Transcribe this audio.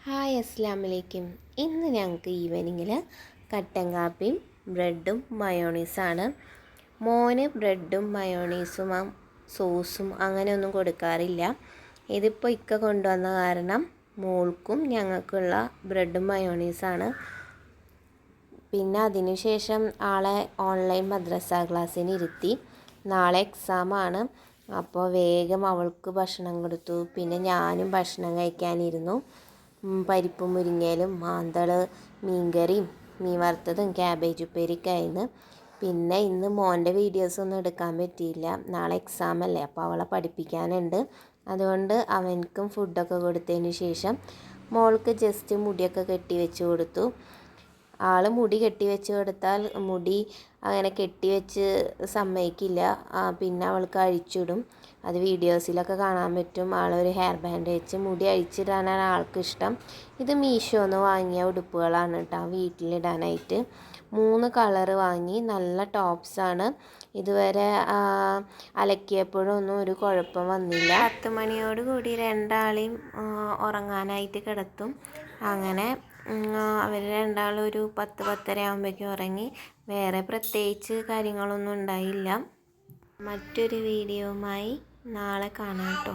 Hi അസ്സലാമലൈക്കും. ഇന്ന് ഞങ്ങൾക്ക് ഈവനിങ്ങിൽ കട്ടൻ കാപ്പിയും ബ്രെഡും മയോണീസാണ്. മോന് ബ്രെഡും മയോണീസും സോസും അങ്ങനെയൊന്നും കൊടുക്കാറില്ല. ഇതിപ്പോൾ ഇക്ക കൊണ്ടുവന്ന കാരണം മോൾക്കും ഞങ്ങൾക്കുള്ള ബ്രെഡും മയോണീസാണ്. പിന്നെ അതിനുശേഷം ആളെ ഓൺലൈൻ മദ്രസ ക്ലാസ്സിന് ഇരുത്തി. നാളെ എക്സാമാണ്. അപ്പോൾ വേഗം അവൾക്ക് ഭക്ഷണം കൊടുത്തു. പിന്നെ ഞാനും ഭക്ഷണം കഴിക്കാനിരുന്നു. പരിപ്പ് മുരിങ്ങയിലും മാന്തൾ മീൻകറിയും മീൻ വറുത്തതും ക്യാബേജ് ഉപ്പേരിക്കായിരുന്നു. പിന്നെ ഇന്ന് മോൻ്റെ വീഡിയോസൊന്നും എടുക്കാൻ പറ്റിയില്ല. നാളെ എക്സാം അല്ലേ, അപ്പോൾ അവളെ പഠിപ്പിക്കാനുണ്ട്. അതുകൊണ്ട് അവനക്കും ഫുഡൊക്കെ കൊടുത്തതിന് ശേഷം മോൾക്ക് ജസ്റ്റ് മുടിയൊക്കെ കെട്ടി വെച്ച് കൊടുത്തു. ആൾ മുടി കെട്ടി വെച്ച് കൊടുത്താൽ മുടി അങ്ങനെ കെട്ടിവെച്ച് സമ്മതിക്കില്ല. പിന്നെ അവൾക്ക് അഴിച്ചിടും. അത് വീഡിയോസിലൊക്കെ കാണാൻ പറ്റും. ആളൊരു ഹെയർ ബാൻഡ് വെച്ച് മുടി അഴിച്ചിടാനാണ് ആൾക്കിഷ്ടം. ഇത് മീഷോന്ന് വാങ്ങിയ ഉടുപ്പുകളാണ് കേട്ടോ, വീട്ടിലിടാനായിട്ട്. 3 കളറ് വാങ്ങി. നല്ല ടോപ്സാണ്. ഇതുവരെ അലക്കിയപ്പോഴൊന്നും ഒരു കുഴപ്പം വന്നില്ല. 10 മണിയോട് കൂടി രണ്ടാളെയും ഉറങ്ങാനായിട്ട് കിടത്തും. അങ്ങനെ അവർ രണ്ടാളും ഒരു 10-10:30 ആകുമ്പോഴേക്കും ഉറങ്ങി. വേറെ പ്രത്യേകിച്ച് കാര്യങ്ങളൊന്നും ഉണ്ടായില്ല. മറ്റൊരു വീഡിയോയുമായി നാളെ കാണാം കേട്ടോ.